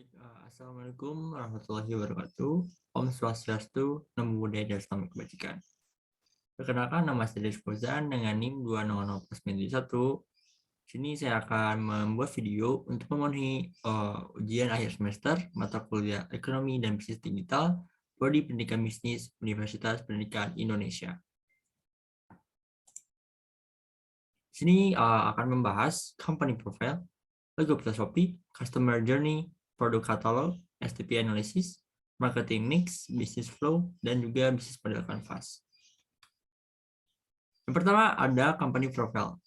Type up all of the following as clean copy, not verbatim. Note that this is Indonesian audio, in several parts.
Baik, Assalamualaikum warahmatullahi wabarakatuh. Om Swastiastu, Namo Buddhaya, dan Salam Kebajikan. Perkenalkan, nama saya Des Fauzan dengan NIM 200+1. Sini saya akan membuat video untuk memenuhi ujian akhir semester mata kuliah Ekonomi dan Bisnis Digital Prodi Pendidikan Bisnis Universitas Pendidikan Indonesia. Sini akan membahas company profile, logo filosofi, customer journey, produk katalog, STP analysis, marketing mix, business flow, dan juga bisnis model canvas. Yang pertama ada company profile.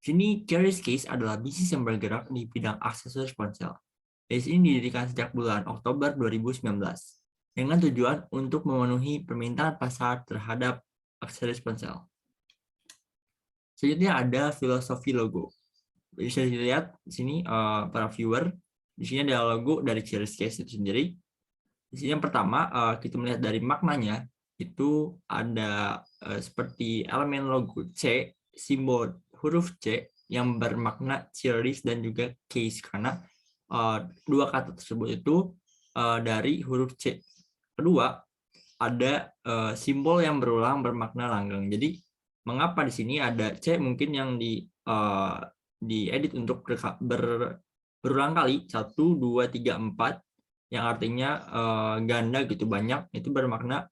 Sini Curious Case adalah bisnis yang bergerak di bidang aksesoris ponsel. Bisnis ini didirikan sejak bulan Oktober 2019 dengan tujuan untuk memenuhi permintaan pasar terhadap aksesoris ponsel. Selanjutnya ada filosofi logo. Bisa dilihat di sini para viewer. Di sini ada logo dari Curious Case itu sendiri. Di sini yang pertama kita melihat dari maknanya itu ada seperti elemen logo C, simbol huruf C yang bermakna curious dan juga case karena dua kata tersebut itu dari huruf C. Kedua ada simbol yang berulang bermakna langgeng. Jadi mengapa di sini ada C mungkin yang diedit untuk berulang kali 1, 2, 3, 4 yang artinya ganda gitu banyak, itu bermakna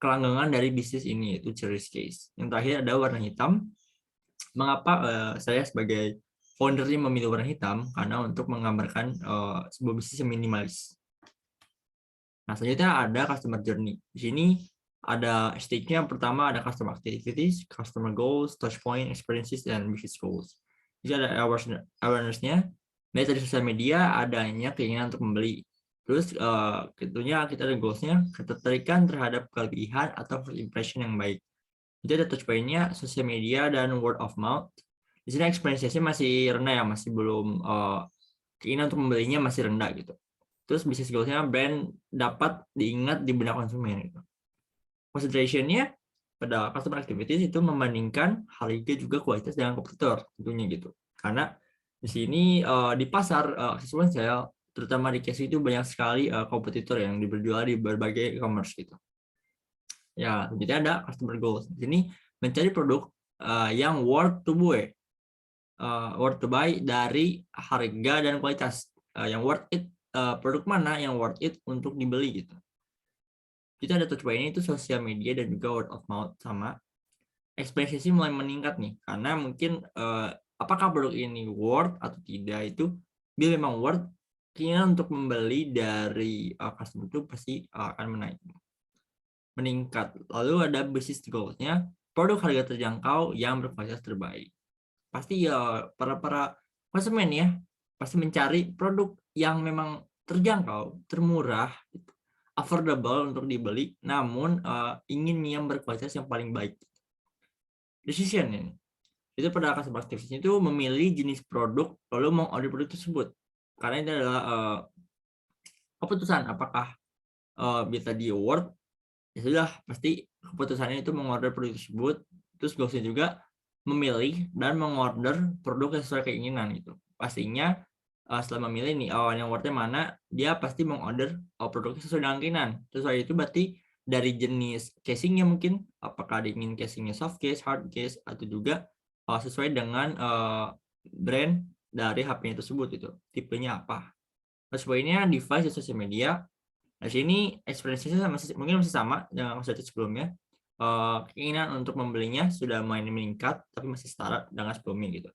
kelanggengan dari bisnis ini yaitu Curious Case. Yang terakhir ada warna hitam. Mengapa saya sebagai foundernya memilih warna hitam? Karena untuk menggambarkan sebuah bisnis yang minimalis. Nah, selanjutnya ada customer journey. Di sini ada stage-nya. Yang pertama ada customer activities, customer goals, touch point, experiences, dan business goals. Jadi ada awareness-nya. Dari sosial media adanya keinginan untuk membeli. Terus tentunya kita ada goals-nya, ketertarikan terhadap kelebihan atau first impression yang baik. Jadi ada touch point-nya, sosial media, dan word of mouth. Di sini experience-nya masih rendah ya, masih belum keinginan untuk membelinya masih rendah gitu. Terus business goals-nya brand dapat diingat di benak konsumen gitu. Consideration-nya pada customer activities itu membandingkan harga juga kualitas dengan kompetitor tentunya gitu. Karena di sini di pasar aksesoris ponsel terutama di case itu banyak sekali kompetitor yang berjualan di berbagai e-commerce gitu. Ya, jadi ada customer goals. Di sini mencari produk yang worth to buy dari harga dan kualitas. Yang worth it, produk mana yang worth it untuk dibeli gitu. Kita ada touch point-nya itu sosial media dan juga word of mouth sama ekspresi mulai meningkat nih karena mungkin apakah produk ini worth atau tidak itu bila memang worth keinginan untuk membeli dari customer itu pasti akan meningkat. Lalu ada business goals-nya produk harga terjangkau yang berkualitas terbaik. Pasti ya para konsumen ya pasti mencari produk yang memang terjangkau, termurah, affordable untuk dibeli, namun ingin yang berkualitas yang paling baik. Decision ini itu pada customer acquisition itu memilih jenis produk lalu mengorder produk tersebut karena ini adalah keputusan apakah bisa di award ya sudah pasti keputusannya itu mengorder produk tersebut. Terus goalsnya juga memilih dan mengorder produk yang sesuai keinginan gitu. Pastinya setelah memilih nih yang worth-nya mana dia pasti mengorder produknya sesuai dengan keinginan. Sesuai itu berarti dari jenis casingnya mungkin apakah ingin casingnya soft case, hard case atau juga sesuai dengan brand dari HP-nya tersebut itu tipenya apa. Terus poinnya device dan sosial media. Nah sini experience-nya mungkin masih sama dengan konsep sebelumnya. Keinginan untuk membelinya sudah mulai meningkat tapi masih setara dengan sebelumnya gitu.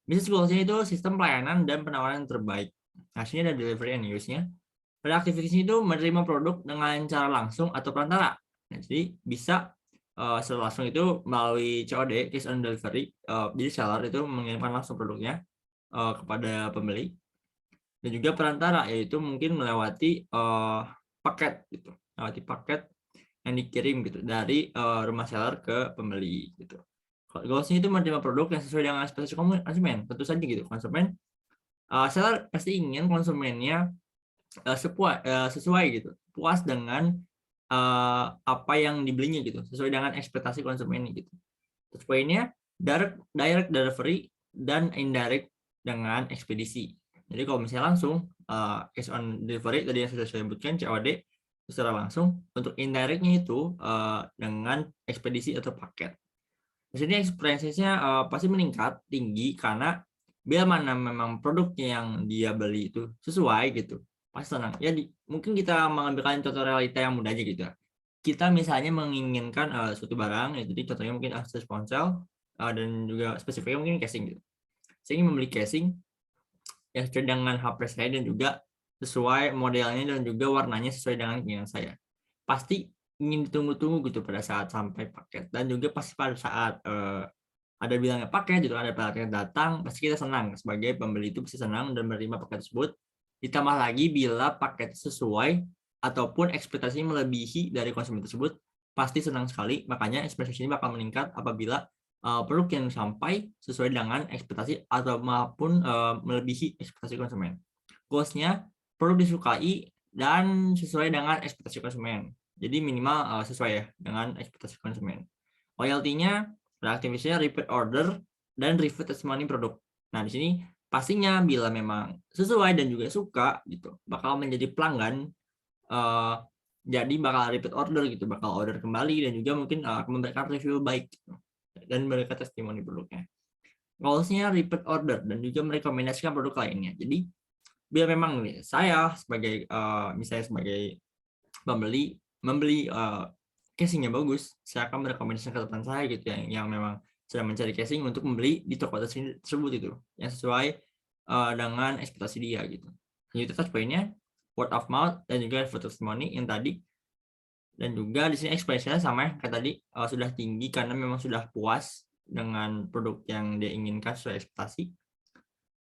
Business goals-nya itu sistem pelayanan dan penawaran yang terbaik. Nah sini ada delivery and use-nya. Pada aktivitas itu menerima produk dengan cara langsung atau perantara. Nah, jadi bisa secara langsung itu melalui COD, cash on delivery. Jadi seller itu mengirimkan langsung produknya kepada pembeli. Dan juga perantara, yaitu mungkin melewati paket gitu. Melewati paket yang dikirim gitu dari rumah seller ke pembeli gitu. Goalsnya itu menerima produk yang sesuai dengan ekspektasi konsumen. Tentu saja gitu, konsumen seller pasti ingin konsumennya sesuai gitu, puas dengan apa yang dibelinya gitu, sesuai dengan ekspektasi konsumen gitu. Terus poinnya direct delivery dan indirect dengan ekspedisi. Jadi kalau misalnya langsung cash on delivery tadi yang sudah saya sebutkan COD secara langsung, untuk indirectnya itu dengan ekspedisi atau paket. Di sini experience-nya pasti meningkat tinggi karena bila mana memang produknya yang dia beli itu sesuai gitu, pasti senang. Ya mungkin kita mengambilkan contoh realita yang mudah aja gitu ya. Kita misalnya menginginkan suatu barang, ya, jadi contohnya mungkin akses ponsel dan juga spesifiknya mungkin casing gitu. Saya ingin membeli casing yang sesuai dengan HP saya dan juga sesuai modelnya dan juga warnanya sesuai dengan keinginan saya. Pasti ingin ditunggu-tunggu gitu pada saat sampai paket, dan juga pasti pada saat ada bilangnya paket gitu, ada paket datang, pasti kita senang sebagai pembeli itu pasti senang dan menerima paket tersebut. Ditambah lagi bila paket sesuai ataupun ekspektasinya melebihi dari konsumen tersebut, pasti senang sekali. Makanya ekspektasi ini bakal meningkat apabila produk yang sampai sesuai dengan ekspektasi atau maupun melebihi ekspektasi konsumen. Goals-nya produk disukai dan sesuai dengan ekspektasi konsumen. Jadi minimal sesuai ya dengan ekspektasi konsumen. Loyalty-nya, reaktivasinya repeat order dan review testimoni produk. Nah, di sini pastinya bila memang sesuai dan juga suka gitu, bakal menjadi pelanggan, jadi bakal repeat order gitu, bakal order kembali dan juga mungkin memberikan review baik gitu, dan memberikan testimoni produknya. Goals-nya repeat order dan juga merekomendasikan produk lainnya. Jadi bila memang nih saya sebagai misalnya sebagai pembeli membeli casing yang bagus, saya akan merekomendasikan ke teman saya gitu yang memang sedang mencari casing untuk membeli di toko tersebut itu yang sesuai dengan ekspektasi dia gitu. Jadi touch pointnya word of mouth dan juga review testimoni yang tadi, dan juga di sini experience-nya sama kayak tadi sudah tinggi karena memang sudah puas dengan produk yang dia inginkan sesuai ekspektasi.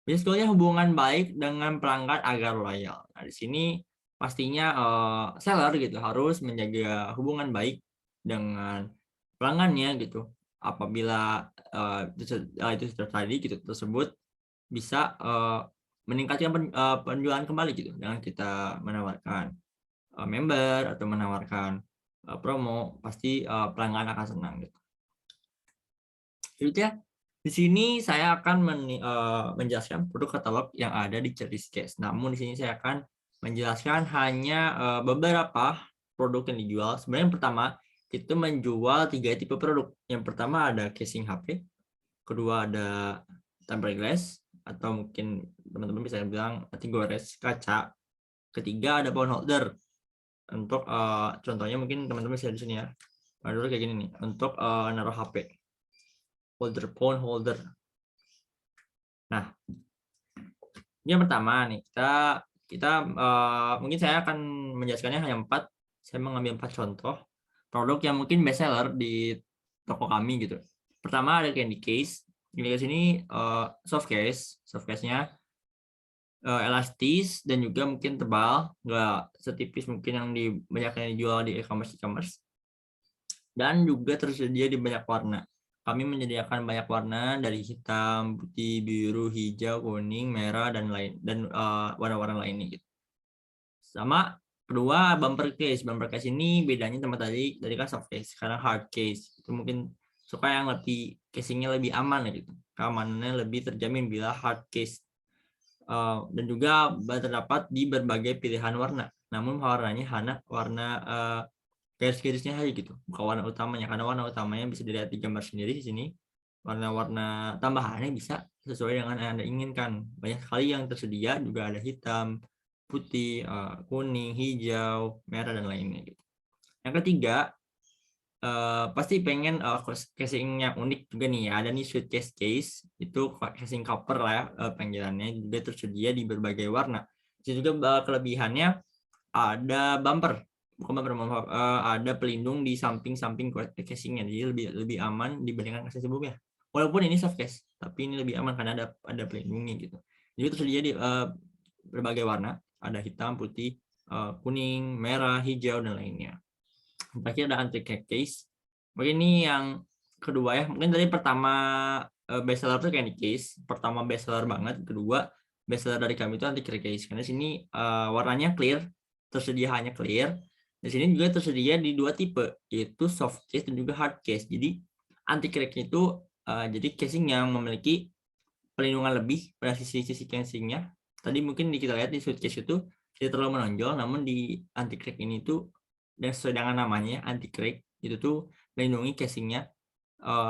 Bisnis goal-nya hubungan baik dengan pelanggan agar loyal. Nah, di sini pastinya seller gitu harus menjaga hubungan baik dengan pelanggannya gitu. Apabila itu tadi gitu tersebut bisa meningkatkan penjualan kembali gitu dengan kita menawarkan member atau menawarkan promo, pasti pelanggan akan senang gitu. Selanjutnya, di sini saya akan menjelaskan produk katalog yang ada di Certiscase. Namun di sini saya akan menjelaskan hanya beberapa produk yang dijual. Sebenarnya yang pertama itu menjual 3 tipe produk. Yang pertama ada casing HP, kedua ada tempered glass atau mungkin teman-teman bisa bilang tigores kaca, ketiga ada phone holder. Untuk contohnya mungkin teman-teman bisa di sini ya. Dulu kayak gini nih untuk naruh HP. Phone holder. Nah, yang pertama nih kita mungkin saya akan menjelaskannya hanya 4. Saya mengambil 4 contoh produk yang mungkin best seller di toko kami gitu. Pertama ada candy case. Candy case ini soft case-nya elastis dan juga mungkin tebal, nggak setipis mungkin yang banyak yang dijual di e-commerce. Dan juga tersedia di banyak warna. Kami menyediakan banyak warna dari hitam, putih, biru, hijau, kuning, merah, dan warna-warna lainnya gitu. Sama kedua bumper case. Bumper case ini bedanya sama tadi kan soft case, sekarang hard case. Itu mungkin suka yang lebih casingnya lebih aman gitu. Keamanannya lebih terjamin bila hard case. Dan juga terdapat di berbagai pilihan warna. Namun warnanya hanya warna garis-garisnya aja gitu, bukan warna utamanya, karena warna utamanya bisa dilihat di gambar sendiri di sini. Warna-warna tambahannya bisa sesuai dengan yang Anda inginkan. Banyak sekali yang tersedia, juga ada hitam, putih, kuning, hijau, merah, dan lainnya gitu. Yang ketiga, pasti pengen casing yang unik juga nih ya. Ada nih suitcase case, itu casing copper lah ya panggilannya, juga tersedia di berbagai warna. Itu juga kelebihannya ada bumper, bukan bumper, ada pelindung di samping-samping casingnya, jadi lebih aman dibandingkan casing sebelumnya. Walaupun ini soft case, tapi ini lebih aman karena ada pelindungnya gitu. Jadi tersedia di berbagai warna, ada hitam, putih, kuning, merah, hijau, dan lainnya. Terakhir ada anti case. Mungkin ini yang kedua ya. Mungkin dari pertama best seller itu candy case. Pertama best seller banget. Kedua best seller dari kami itu anti case. Karena sini warnanya clear, tersedia hanya clear. Di sini juga tersedia di 2 tipe, yaitu soft case dan juga hard case. Jadi anti crack itu jadi casing yang memiliki pelindungan lebih pada sisi casingnya, tadi mungkin kita lihat di suitcase itu tidak terlalu menonjol, namun di anti crack ini tuh dan sesuai dengan namanya anti crack itu tuh melindungi casingnya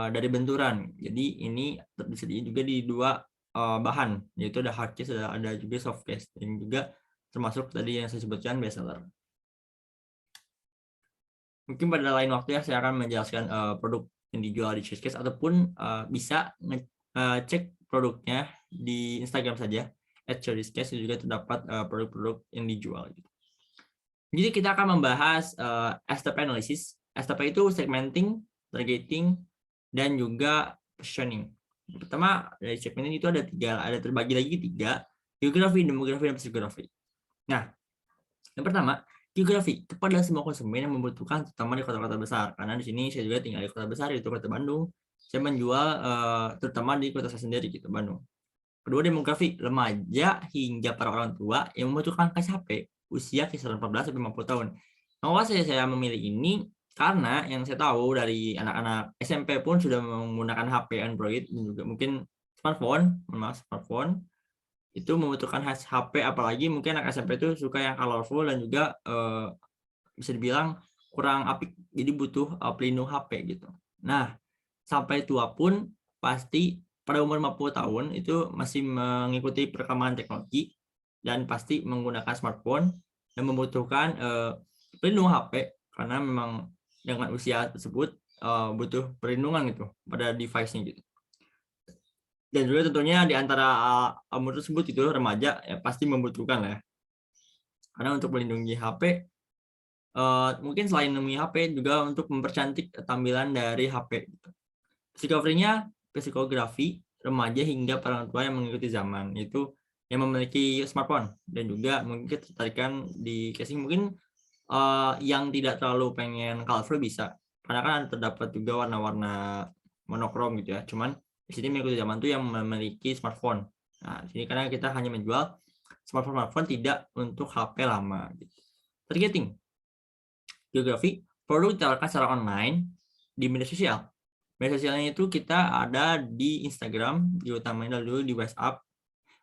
dari benturan. Jadi ini tersedia juga di dua bahan, yaitu ada hard case, ada juga soft case, dan juga termasuk tadi yang saya sebutkan bestseller. Mungkin pada lain waktu ya saya akan menjelaskan produk yang dijual di Cheesecase ataupun bisa cek produknya di Instagram saja @Cheesecase juga terdapat produk-produk yang dijual. Jadi kita akan membahas STP analysis. STP itu segmenting, targeting, dan juga positioning. Pertama dari segmenting itu ada terbagi lagi tiga: geografi, demografi, dan psikografi. Nah, yang pertama, geografi kepada semua konsumen yang membutuhkan, terutama di kota-kota besar. Karena di sini saya juga tinggal di kota besar, yaitu kota Bandung. Saya menjual terutama di kota saya sendiri, gitu, Bandung. Kedua, demografi remaja hingga para orang tua yang membutuhkan HP usia kisaran 14 sampai 50 tahun. Mengapa saya memilih ini? Karena yang saya tahu dari anak-anak SMP pun sudah menggunakan HP Android dan juga mungkin smartphone itu membutuhkan HP, apalagi mungkin anak SMP itu suka yang colorful dan juga bisa dibilang kurang apik, jadi butuh pelindung HP gitu. Nah, sampai tua pun pasti pada umur 50 tahun itu masih mengikuti perkembangan teknologi dan pasti menggunakan smartphone dan membutuhkan pelindung HP karena memang dengan usia tersebut butuh perlindungan gitu pada device-nya gitu. Dan juga tentunya di antara umur tersebut itu remaja ya pasti membutuhkan lah ya. Karena untuk melindungi HP mungkin selain melindungi HP juga untuk mempercantik tampilan dari HP gitu. Psikografi remaja hingga para orang tua yang mengikuti zaman, itu yang memiliki smartphone dan juga mungkin ketertarikan di casing mungkin yang tidak terlalu pengen colorful bisa, karena kan terdapat juga warna-warna monokrom gitu ya. Cuman di sini mengikuti zaman tuh yang memiliki smartphone. Nah, di sini karena kita hanya menjual smartphone tidak untuk HP lama gitu. Targeting. Geografi, produk ditawarkan secara online di media sosial. Media sosialnya itu kita ada di Instagram, diutamanya dulu di WhatsApp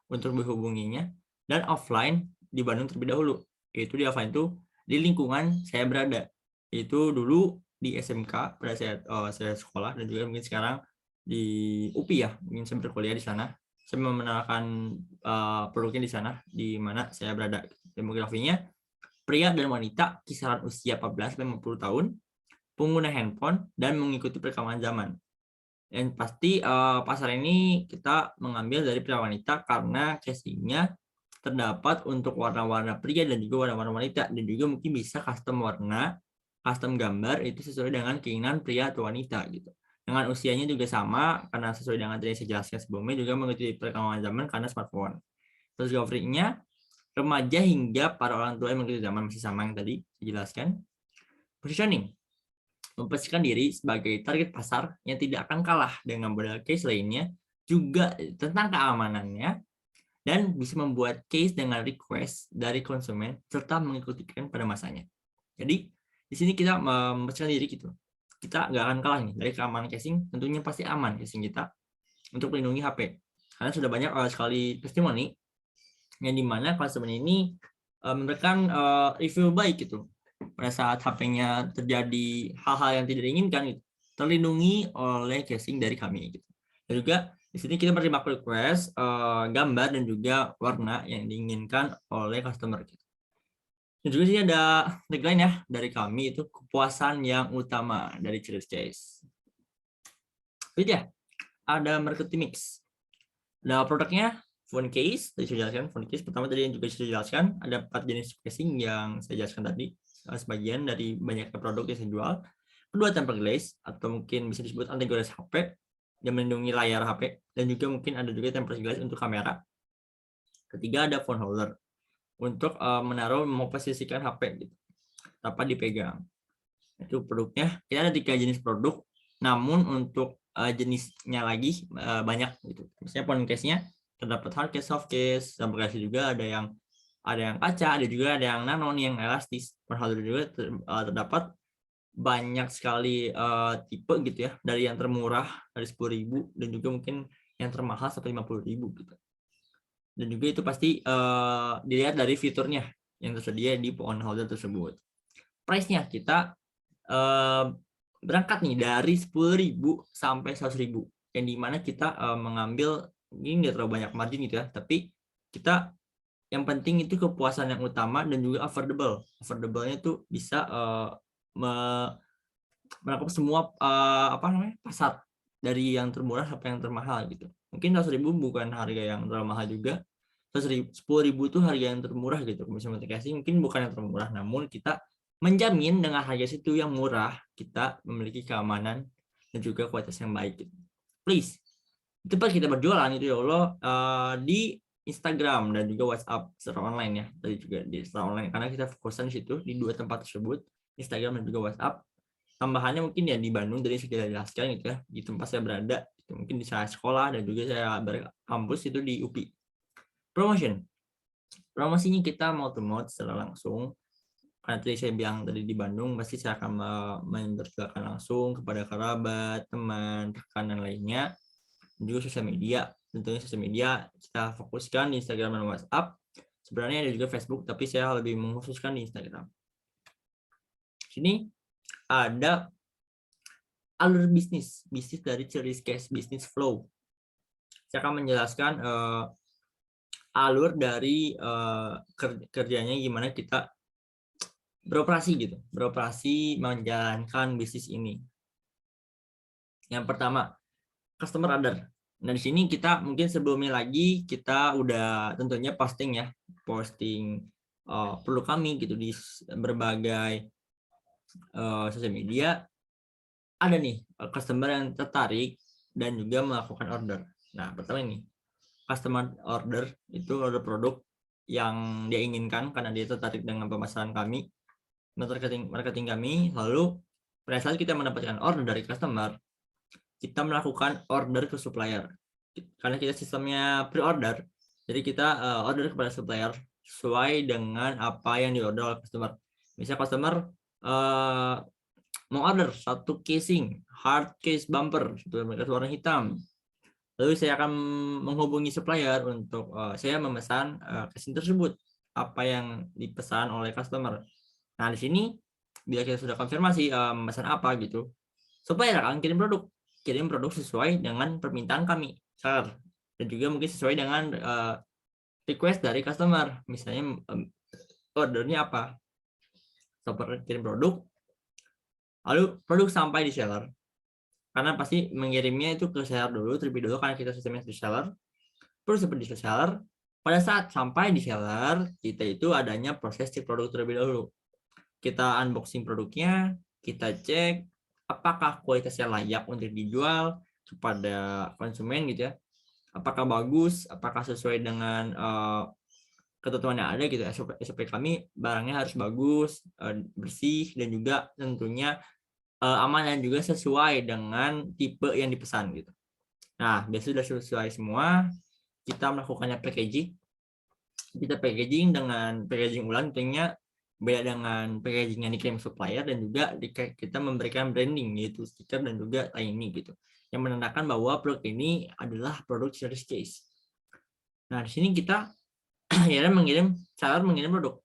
untuk menghubunginya, dan offline di Bandung terlebih dahulu. Itu di offline itu di lingkungan saya berada. Itu dulu di SMK pada saya sekolah dan juga mungkin sekarang di UPI ya, mungkin saya berkuliah di sana. Saya mengenalkan produknya di sana di mana saya berada. Demografinya pria dan wanita kisaran usia 14-50 tahun, pengguna handphone, dan mengikuti perkembangan zaman. Dan pasti pasar ini kita mengambil dari pria wanita karena casingnya terdapat untuk warna-warna pria dan juga warna-warna wanita, dan juga mungkin bisa custom warna, custom gambar itu sesuai dengan keinginan pria atau wanita gitu. Dengan usianya juga sama karena sesuai dengan tadi saya jelaskan sebelumnya, juga mengikuti perkembangan zaman karena smartphone. Terus covernya remaja hingga para orang tua yang mengikuti zaman, masih sama yang tadi saya jelaskan. Positioning, memposisikan diri sebagai target pasar yang tidak akan kalah dengan model case lainnya, juga tentang keamanannya, dan bisa membuat case dengan request dari konsumen serta mengikuti tren pada masanya. Jadi di sini kita memposisikan diri gitu. Kita nggak akan kalah nih dari keamanan casing, tentunya pasti aman casing kita untuk melindungi HP. Karena sudah banyak sekali testimoni yang dimana konsumen ini memberikan review baik gitu pada saat HP-nya terjadi hal-hal yang tidak diinginkan gitu, terlindungi oleh casing dari kami gitu. Dan juga di sini kita menerima request gambar dan juga warna yang diinginkan oleh customer gitu. Dan juga sini ada tagline ya dari kami, itu kepuasan yang utama dari Cheesecase. Jadi ya, ada marketing mix. Nah, produknya phone case, tadi saya jelaskan phone case. Pertama tadi yang juga saya jelaskan, ada 4 jenis casing yang saya jelaskan tadi, sebagian dari banyaknya produk yang saya jual. Kedua, tempered glass, atau mungkin bisa disebut anti gores HP, yang melindungi layar HP, dan juga mungkin ada juga tempered glass untuk kamera. Ketiga, ada phone holder, untuk menaruh, memposisikan HP gitu, tanpa dipegang. Itu produknya, kita ada 3 jenis produk, namun untuk jenisnya lagi banyak gitu. Misalnya phone case-nya terdapat hard case, soft case, sampai juga ada yang kaca, ada juga ada yang nano yang elastis. Phone holder juga terdapat banyak sekali tipe gitu ya, dari yang termurah dari 10.000 dan juga mungkin yang termahal sampai 50.000 gitu. dan juga itu pasti dilihat dari fiturnya yang tersedia di phone holder tersebut. Price-nya kita berangkat nih dari 10.000 sampai 100.000, yang dimana kita mengambil ini nggak terlalu banyak margin gitu ya, tapi kita yang penting itu kepuasan yang utama dan juga affordable. Affordable-nya tuh bisa menangkap semua pasar, dari yang termurah sampai yang termahal gitu. Mungkin 100.000 bukan harga yang terlalu mahal juga. 10.000 itu harga yang termurah gitu. Komisi multikasih mungkin bukan yang termurah, namun kita menjamin dengan harga situ yang murah kita memiliki keamanan dan juga kualitas yang baik gitu. Please, itu pas kita berjualan itu ya Allah di Instagram dan juga WhatsApp secara online ya. Tadi juga di secara online karena kita fokusan di situ di dua tempat tersebut, Instagram dan juga WhatsApp. Tambahannya mungkin ya di Bandung tadi sudah dijelaskan gitu ya, di tempat saya berada itu mungkin di saya sekolah dan juga saya berkampus itu di UPI. Promosinya kita mouth to mouth secara langsung. Karena tadi saya bilang tadi di Bandung pasti saya akan memperkenalkan langsung kepada kerabat, teman, rekan dan lainnya. Dan juga sosial media. Tentunya sosial media kita fokuskan di Instagram dan WhatsApp. Sebenarnya ada juga Facebook, tapi saya lebih mengkhususkan di Instagram. Sini ada alur bisnis dari Certiscase Business Flow. Saya akan menjelaskan alur dari kerjanya gimana kita beroperasi menjalankan bisnis ini. Yang pertama, customer order. Nah, di sini kita mungkin sebelumnya lagi kita udah tentunya posting produk kami gitu di berbagai sosial media. Ada nih customer yang tertarik dan juga melakukan order. Nah, pertama ini customer order itu order produk yang dia inginkan karena dia tertarik dengan pemasaran kami, marketing kami. Lalu pada saat kita mendapatkan order dari customer, kita melakukan order ke supplier. Karena kita sistemnya pre-order, jadi kita order kepada supplier sesuai dengan apa yang diorder oleh customer. Misalnya customer mau order satu casing hard case bumper warna hitam, lalu saya akan menghubungi supplier untuk saya memesan casing tersebut apa yang dipesan oleh customer. Nah, di sini bila kita sudah konfirmasi memesan apa gitu, supplier akan kirim produk sesuai dengan permintaan kami seller, dan juga mungkin sesuai dengan request dari customer. Misalnya ordernya apa, supplier kirim produk, lalu produk sampai di seller, karena pasti mengirimnya itu ke seller dulu terlebih dulu karena kita sistemnya di seller. Terus seperti di seller, pada saat sampai di seller kita itu adanya proses cek produk terlebih dahulu. Kita unboxing produknya, kita cek apakah kualitasnya layak untuk dijual kepada konsumen gitu ya, apakah bagus, apakah sesuai dengan ketentuan yang ada gitu. SOP kami barangnya harus bagus, bersih, dan juga tentunya aman dan juga sesuai dengan tipe yang dipesan gitu. Nah, biasanya sudah sesuai semua, kita melakukannya packaging. Kita packaging dengan packaging ulang, tentunya beda dengan packaging yang dikirim supplier, dan juga kita memberikan branding yaitu stiker dan juga tiny gitu yang menandakan bahwa produk ini adalah produk Certiscase. Nah, di sini kita akhirnya seller mengirim produk.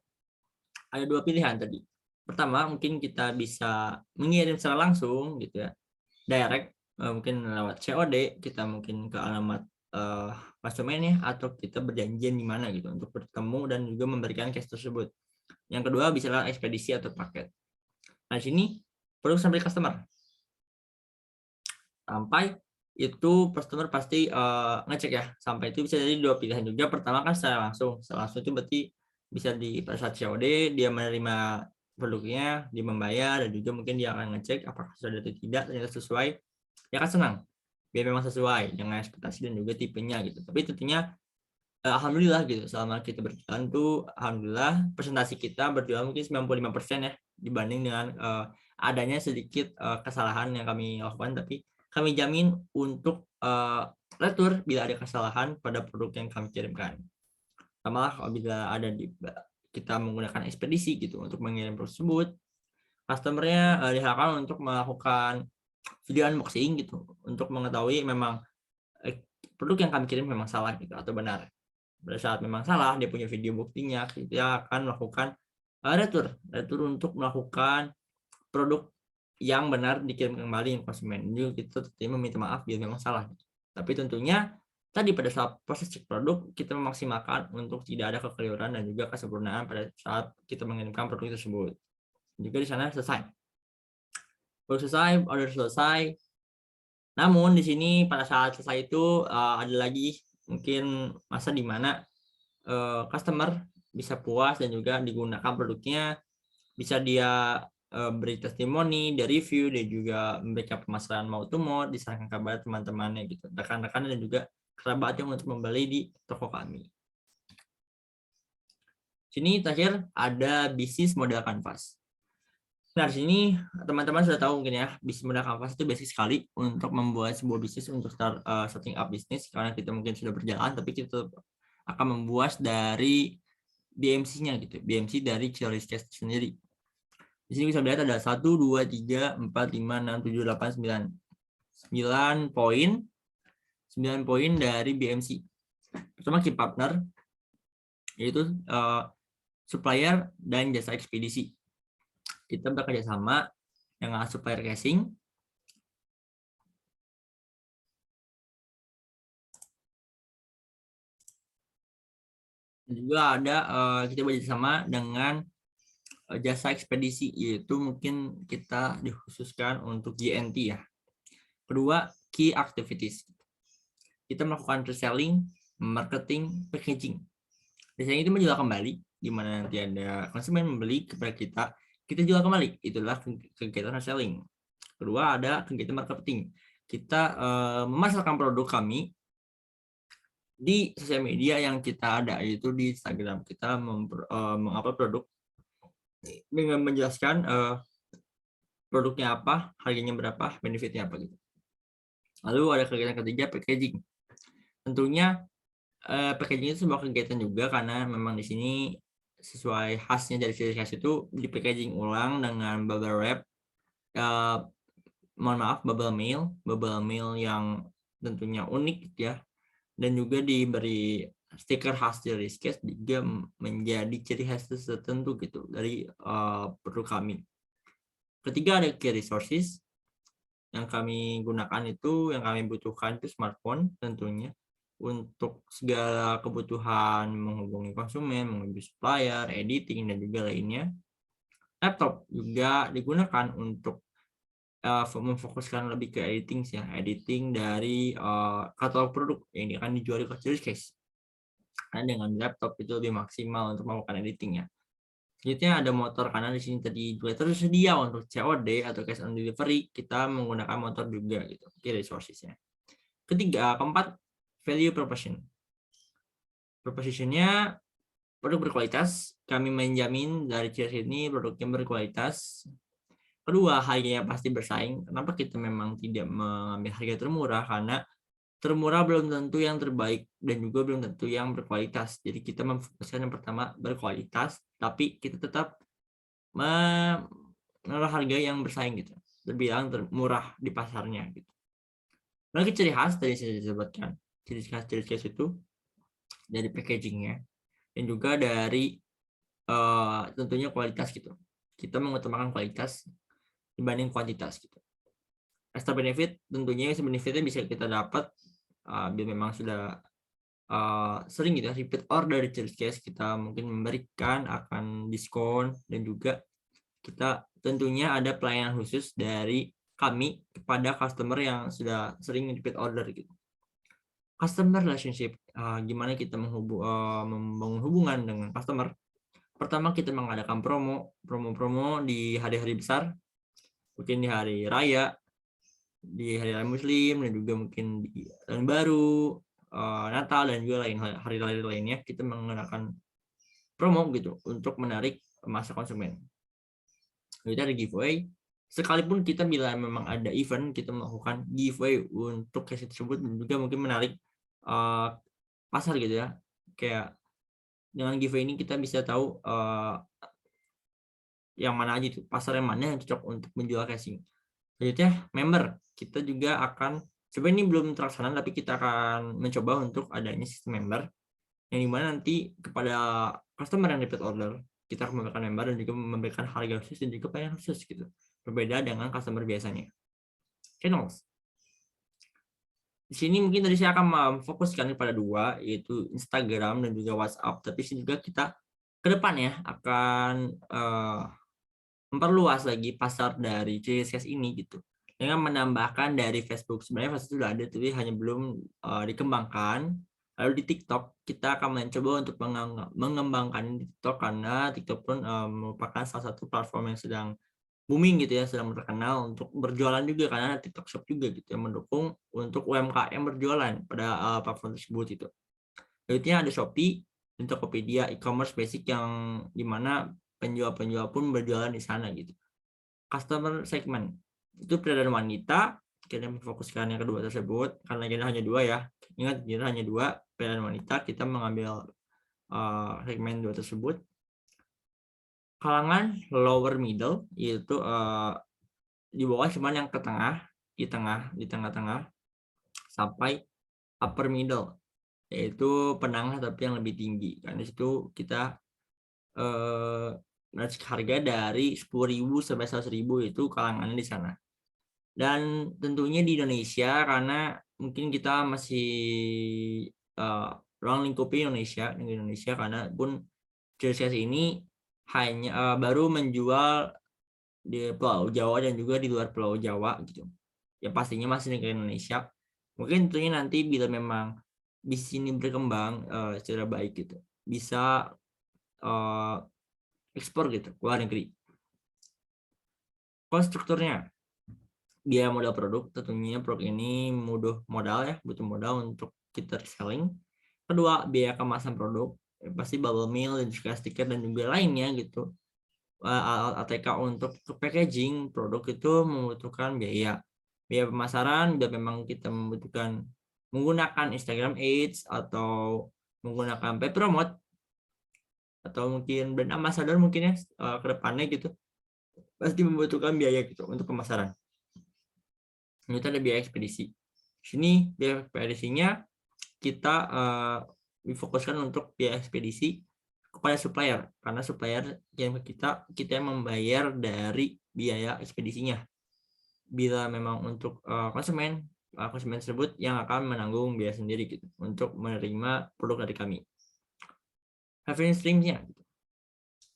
Ada dua pilihan tadi. Pertama, mungkin kita bisa mengirim secara langsung gitu ya, direct, mungkin lewat COD, kita mungkin ke alamat konsumennya, atau kita berjanjian di mana gitu untuk bertemu dan juga memberikan cash tersebut. Yang kedua bisa lewat ekspedisi atau paket. Nah, di sini produk sampai customer. Sampai itu customer pasti ngecek ya. Sampai itu bisa jadi dua pilihan juga. Pertama kan secara langsung. Secara langsung itu berarti bisa di pada saat COD dia menerima produknya, dia membayar, dan juga mungkin dia akan ngecek apakah sudah atau tidak, ternyata sesuai, dia akan senang. Biar memang sesuai dengan ekspektasi dan juga tipenya gitu. Tapi tentunya alhamdulillah gitu, selama kita berjalan tuh alhamdulillah presentasi kita berjualan mungkin 95% ya, dibanding dengan adanya sedikit kesalahan yang kami lakukan, tapi kami jamin untuk retur bila ada kesalahan pada produk yang kami kirimkan. Sama apabila ada kita menggunakan ekspedisi gitu untuk mengirim produk tersebut, customernya diharapkan untuk melakukan video unboxing gitu untuk mengetahui memang produk yang kami kirim memang salah gitu atau benar. pada saat memang salah, dia punya video buktinya, kita akan melakukan retur untuk melakukan produk yang benar dikirim kembali ke konsumen. Jadi kita terima meminta maaf bila memang salah. Tapi tentunya tadi pada saat proses cek produk kita memaksimalkan untuk tidak ada kekeliruan dan juga kesempurnaan pada saat kita mengirimkan produk tersebut. Juga di sana selesai. Produk selesai, order selesai. Namun di sini pada saat selesai itu ada lagi mungkin masa di mana customer bisa puas dan juga digunakan produknya, bisa dia beri testimoni, dia review, dia juga memberikan pemasaran mau to mau, disarankan kepada teman-temannya gitu, rekan-rekan dan juga kerabatnya untuk membeli di toko kami. Sini terakhir ada bisnis model kanvas. Nah, di sini teman-teman sudah tahu mungkin ya, bisnis model kanvas itu basic sekali untuk membuat sebuah bisnis, untuk starting up bisnis, karena kita mungkin sudah berjalan, tapi kita akan membuat dari BMC-nya gitu, BMC dari Chillish Case sendiri. Di sini bisa melihat ada 1, 2, 3, 4, 5, 6, 7, 8, 9 poin. 9 poin dari BMC. Pertama key partner, yaitu supplier dan jasa ekspedisi. Kita bekerja sama dengan supplier casing. Juga ada kita bekerja sama dengan jasa ekspedisi, yaitu mungkin kita dikhususkan untuk GNT ya. Kedua, key activities. Kita melakukan reselling, marketing, packaging. Desain itu menjual kembali, di mana nanti ada konsumen membeli kepada kita jual kembali. Itulah kegiatan reselling. Kedua, ada kegiatan marketing. Kita memasarkan produk kami di sosial media yang kita ada, yaitu di Instagram. Kita mengupload produk dengan menjelaskan produknya apa, harganya berapa, benefitnya apa gitu. Lalu ada kegiatan ketiga, packaging. Tentunya packaging itu sebuah kegiatan juga, karena memang di sini sesuai khasnya dari Chillish Case itu di packaging ulang dengan bubble wrap, mohon maaf bubble mail yang tentunya unik ya, dan juga diberi stiker khas Chillish Case juga menjadi ciri khas tertentu gitu dari produk kami. Ketiga ada key resources. Yang kami gunakan itu, yang kami butuhkan itu smartphone tentunya untuk segala kebutuhan menghubungi konsumen, menghubungi supplier, editing, dan juga lainnya. Laptop juga digunakan untuk memfokuskan lebih ke editing ya, editing dari katalog produk yang akan dijual di Chillish Case. Karena dengan laptop itu lebih maksimal untuk melakukan editingnya. Selanjutnya ada motor, karena di sini tadi juga tersedia untuk COD atau cash on delivery, kita menggunakan motor juga gitu, key resources-nya. Keempat, value proposition. Propositionnya produk berkualitas, kami menjamin dari Chillish ini produknya berkualitas. Kedua, harganya pasti bersaing. Kenapa kita memang tidak mengambil harga termurah? Karena termurah belum tentu yang terbaik dan juga belum tentu yang berkualitas. Jadi kita memfokuskan yang pertama berkualitas, tapi kita tetap menaruh harga yang bersaing gitu, terbilang murah di pasarnya gitu. Lagi ciri khas tadi saya sebutkan, ciri khas itu dari packagingnya dan juga dari tentunya kualitas gitu. Kita mengutamakan kualitas dibanding kuantitas gitu. Extra benefit tentunya benefitnya bisa kita dapat bila memang sudah sering gitu ya, repeat order di Chillish Case, kita mungkin memberikan akan diskon, dan juga kita tentunya ada pelayanan khusus dari kami kepada customer yang sudah sering repeat order gitu. Customer relationship, gimana kita membangun hubungan dengan customer. Pertama, kita mengadakan promo di hari-hari besar, mungkin di hari raya, di hari raya Muslim, dan juga mungkin di tahun baru, Natal, dan juga hari-hari lainnya, kita menggunakan promo gitu untuk menarik masa konsumen. Kita ada giveaway. Sekalipun kita bila memang ada event, kita melakukan giveaway untuk case tersebut, dan juga mungkin menarik pasar gitu ya. Kayak dengan giveaway ini kita bisa tahu yang mana aja tuh, pasar yang mana yang cocok untuk menjual casing. Selanjutnya member, kita juga akan, sebenarnya ini belum terlaksana, tapi kita akan mencoba untuk adanya sistem member, yang dimana nanti kepada customer yang repeat order kita akan memberikan member dan juga memberikan harga khusus dan juga pelayanan khusus gitu, berbeda dengan customer biasanya. Channels di sini mungkin tadi saya akan memfokuskan kepada dua, yaitu Instagram dan juga WhatsApp, tapi sini juga kita ke depannya akan memperluas lagi pasar dari CSS ini gitu, dengan menambahkan dari Facebook. Sebenarnya Facebook sudah ada tapi hanya belum dikembangkan. Lalu di TikTok kita akan mencoba untuk mengembangkan di TikTok, karena TikTok pun merupakan salah satu platform yang sedang booming gitu ya, sedang terkenal untuk berjualan juga, karena TikTok Shop juga gitu yang mendukung untuk UMKM berjualan pada platform tersebut itu. Berikutnya ada Shopee dan Tokopedia, e-commerce basic yang dimana penjual-penjual pun berjualan di sana gitu. Customer segment itu pria dan wanita, kita memfokuskan yang kedua tersebut karena kita hanya dua ya. Ingat, kita hanya dua, pria dan wanita, kita mengambil segmen dua tersebut. Kalangan lower middle, yaitu di bawah cuman yang ke tengah, di tengah-tengah sampai upper middle, yaitu penengah tapi yang lebih tinggi. Karena di situ kita harga dari 10.000 sampai 100.000 itu kalangannya di sana. Dan tentunya di Indonesia, karena mungkin kita masih ruang lingkupi Indonesia karena pun CSS ini hanya baru menjual di Pulau Jawa dan juga di luar Pulau Jawa gitu. Ya pastinya masih di Indonesia. Mungkin tentunya nanti bila memang bisnis ini berkembang secara baik gitu, bisa ekspor gitu ke luar negeri. Konstrukturnya, biaya modal produk, tentunya produk ini butuh modal untuk kita reselling. Kedua, biaya kemasan produk, pasti bubble mill dan juga stiker dan juga lainnya gitu. Alat ATK untuk packaging produk itu membutuhkan biaya pemasaran, dan memang kita membutuhkan menggunakan Instagram Ads atau menggunakan paid promote atau mungkin brand ambassador mungkin ya ke depannya gitu, pasti membutuhkan biaya gitu untuk pemasaran. Itu ada biaya ekspedisi. Sini biaya ekspedisinya kita difokuskan untuk biaya ekspedisi kepada supplier, karena supplier yang kita yang membayar dari biaya ekspedisinya. Bila memang untuk konsumen tersebut yang akan menanggung biaya sendiri gitu untuk menerima produk dari kami. Revenue stream-nya,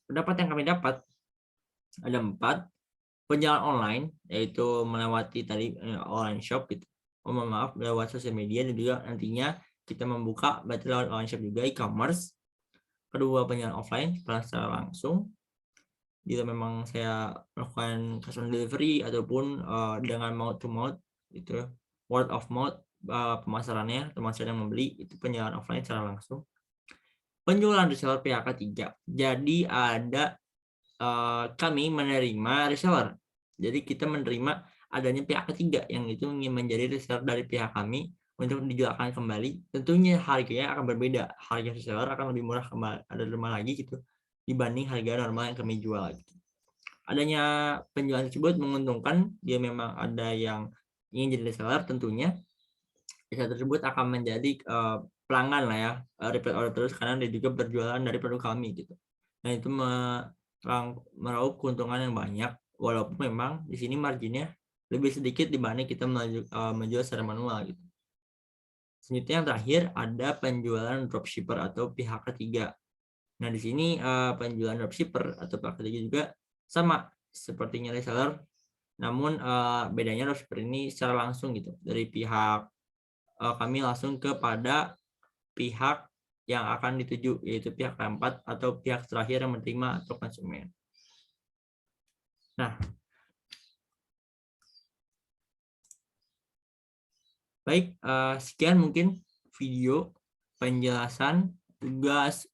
pendapat yang kami dapat ada 4. Penjualan online, yaitu melewati tadi online shop gitu. Lewat sosial media, dan juga nantinya kita membuka berarti lewat online shop juga, e-commerce. Kedua, penjualan offline secara langsung. Bila memang saya melakukan customer delivery ataupun dengan mouth to mouth itu, word of mouth pemasarannya, termasuk yang membeli, itu penjualan offline secara langsung. Penjualan reseller pihak ketiga. Jadi ada kami menerima reseller. Jadi kita menerima adanya pihak ketiga yang itu ingin menjadi reseller dari pihak kami untuk dijualkan kembali. Tentunya harganya akan berbeda. Harga reseller akan lebih murah lagi gitu dibanding harga normal yang kami jual gitu. Adanya penjualan tersebut menguntungkan, dia memang ada yang ingin jadi reseller, tentunya reseller tersebut akan menjadi pelanggan lah ya, repeat order terus karena dia juga berjualan dari produk kami gitu. Nah itu meraup keuntungan yang banyak, walaupun memang di sini marginnya lebih sedikit dibanding kita menjual secara manual gitu. Selanjutnya yang terakhir ada penjualan dropshipper atau pihak ketiga. Nah di sini penjualan dropshipper atau pihak ketiga juga sama sepertinya reseller, namun bedanya dropshipper ini secara langsung gitu dari pihak kami langsung kepada pihak yang akan dituju, yaitu pihak keempat atau pihak terakhir yang menerima atau konsumen. Nah, baik, sekian mungkin video penjelasan tugas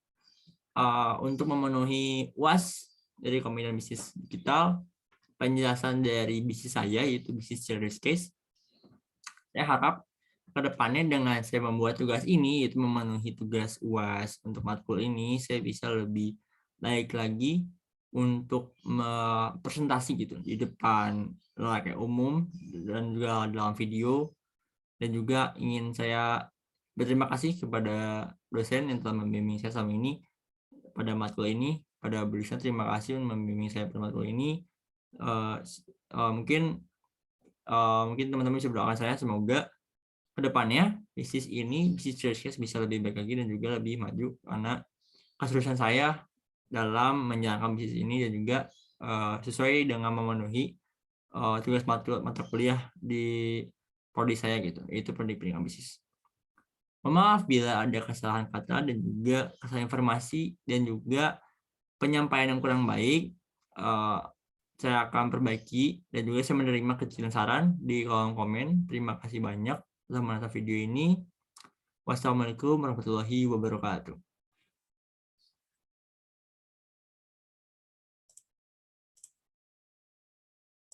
untuk memenuhi UAS dari Kombinasi Bisnis Digital, penjelasan dari bisnis saya yaitu bisnis service case. Saya harap kedepannya dengan saya membuat tugas ini, yaitu memenuhi tugas UAS untuk matkul ini, saya bisa lebih baik lagi untuk presentasi gitu di depan kayak umum dan juga dalam video. Dan juga ingin saya berterima kasih kepada dosen yang telah membimbing saya selama ini pada matkul ini. Pada Bu Risma, terima kasih membimbing saya pada matkul ini. Mungkin teman-teman bisa berdoakan saya semoga kedepannya bisnis Curious bisa lebih baik lagi dan juga lebih maju, karena keseriusan saya dalam menjalankan bisnis ini dan juga sesuai dengan memenuhi tugas mata kuliah di prodi saya gitu, yaitu prodi pendidikan bisnis. Mohon maaf bila ada kesalahan kata dan juga kesalahan informasi dan juga penyampaian yang kurang baik. Saya akan perbaiki dan juga saya menerima kecil saran di kolom komen. Terima kasih banyak telah menonton video ini. Wassalamualaikum warahmatullahi wabarakatuh.